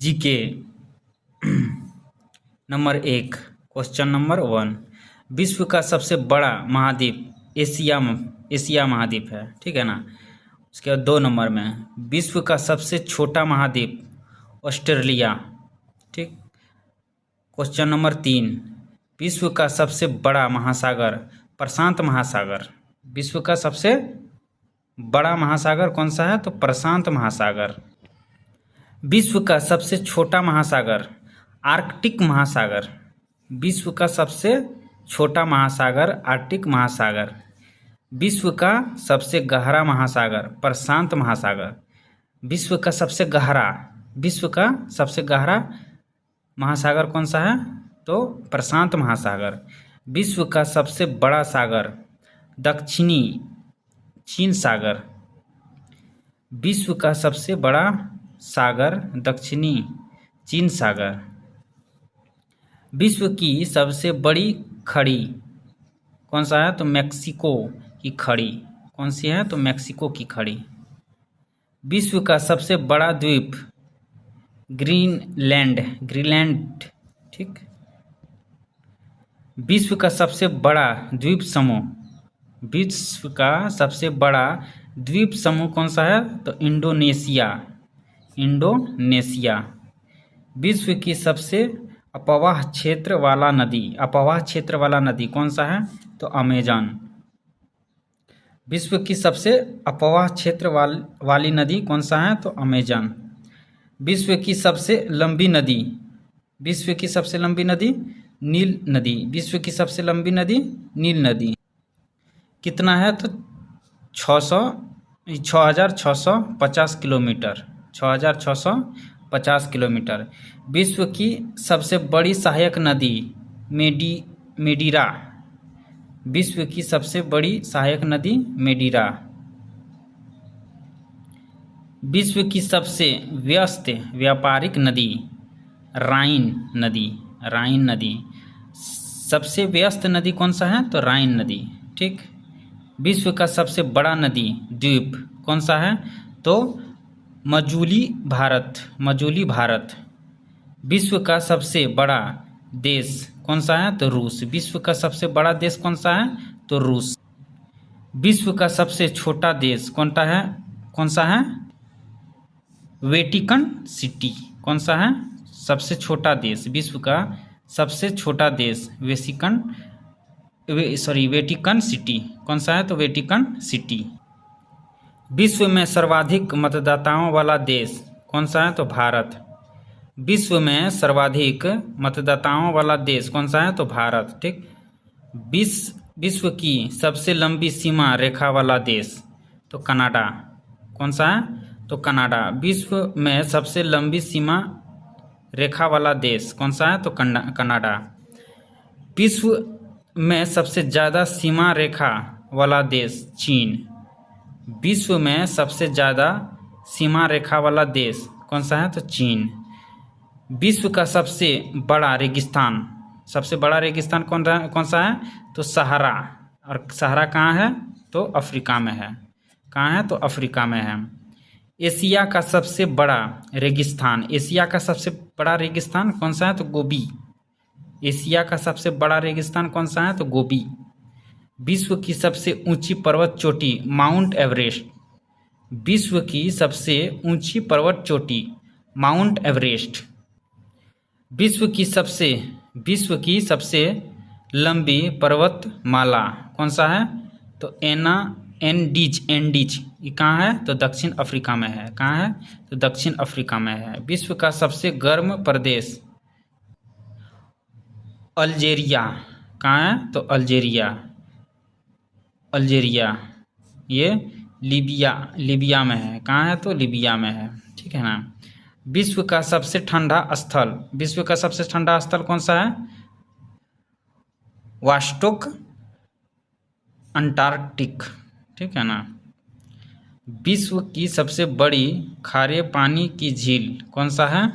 GK number 1, question number 1। विश्व का सबसे बड़ा महाद्वीप एशिया महाद्वीप है, ठीक है ना। उसके बाद 2 नंबर में विश्व का सबसे छोटा महाद्वीप ऑस्ट्रेलिया, ठीक। क्वेश्चन नंबर 3, विश्व का सबसे बड़ा महासागर प्रशांत महासागर। विश्व का सबसे बड़ा महासागर कौन सा है? तो प्रशांत महासागर। विश्व का सबसे छोटा महासागर आर्कटिक महासागर। विश्व का सबसे छोटा महासागर आर्कटिक महासागर। विश्व का सबसे गहरा महासागर प्रशांत महासागर। विश्व का सबसे गहरा महासागर कौन सा है? तो प्रशांत महासागर। विश्व का सबसे बड़ा सागर दक्षिणी चीन सागर। विश्व का सबसे बड़ा सागर दक्षिणी चीन सागर। विश्व की सबसे बड़ी खड़ी कौन सा है? तो मैक्सिको की खड़ी। कौन सी है? तो मैक्सिको की खड़ी। विश्व का सबसे बड़ा द्वीप ग्रीनलैंड, ठीक। विश्व का सबसे बड़ा द्वीप समूह कौन सा है? तो इंडोनेशिया। विश्व की सबसे अपवाह क्षेत्र वाला नदी कौन सा है? तो अमेजन। विश्व की सबसे अपवाह क्षेत्र वाली नदी कौन सा है? तो अमेजन। विश्व की सबसे लंबी नदी नील नदी। विश्व की सबसे लंबी नदी नील नदी। कितना है? तो 6650 किलोमीटर। 6650 किलोमीटर। विश्व की सबसे बड़ी सहायक नदी मेडीरा। विश्व की सबसे बड़ी सहायक नदी मेडीरा। विश्व की सबसे व्यस्त व्यापारिक नदी राइन नदी। सबसे व्यस्त नदी कौन सा है? तो राइन नदी, ठीक। विश्व का सबसे बड़ा नदी द्वीप कौन सा है? तो मजूली भारत। विश्व का सबसे बड़ा देश कौन सा है? तो रूस। विश्व का सबसे बड़ा देश कौन सा है? तो रूस। विश्व का सबसे छोटा देश कौन सा है? Vatican city. कौन सा है? सबसे छोटा देश। विश्व का सबसे छोटा देश वेटिकन सिटी। कौन सा है? तो वेटिकन सिटी। विश्व में सर्वाधिक मतदाताओं वाला देश कौन सा है? तो भारत। विश्व में सर्वाधिक मतदाताओं वाला देश कौन सा है? तो भारत, ठीक। विश्व की सबसे लंबी सीमा रेखा वाला देश तो कनाडा। कौन सा है? तो कनाडा। विश्व में सबसे लंबी सीमा रेखा वाला देश कौन सा है? तो कनाडा। विश्व में सबसे ज़्यादा सीमा रेखा वाला देश चीन। विश्व में सबसे ज़्यादा सीमा रेखा वाला देश कौन सा है? तो चीन। विश्व का सबसे बड़ा रेगिस्तान कौन सा है? तो सहारा। और सहारा कहाँ है? तो अफ्रीका में है। कहाँ है? तो अफ्रीका में है। एशिया का सबसे बड़ा रेगिस्तान कौन सा है? तो गोबी। एशिया का सबसे बड़ा रेगिस्तान कौन सा है? तो गोबी। विश्व की सबसे ऊंची पर्वत चोटी माउंट एवरेस्ट। विश्व की सबसे ऊंची पर्वत चोटी माउंट एवरेस्ट। विश्व की सबसे लंबी पर्वतमाला कौन सा है? तो एंडीज। ये कहाँ है? तो दक्षिण अफ्रीका में है। कहाँ है? तो दक्षिण अफ्रीका में है। विश्व का सबसे गर्म प्रदेश अल्जीरिया। कहाँ है? तो अल्जीरिया। ये लीबिया में है। कहाँ है? तो लीबिया में है, ठीक है ना। विश्व का सबसे ठंडा स्थल कौन सा है? वास्टोक अंटार्कटिक, ठीक है ना। विश्व की सबसे बड़ी खारे पानी की झील कौन सा है?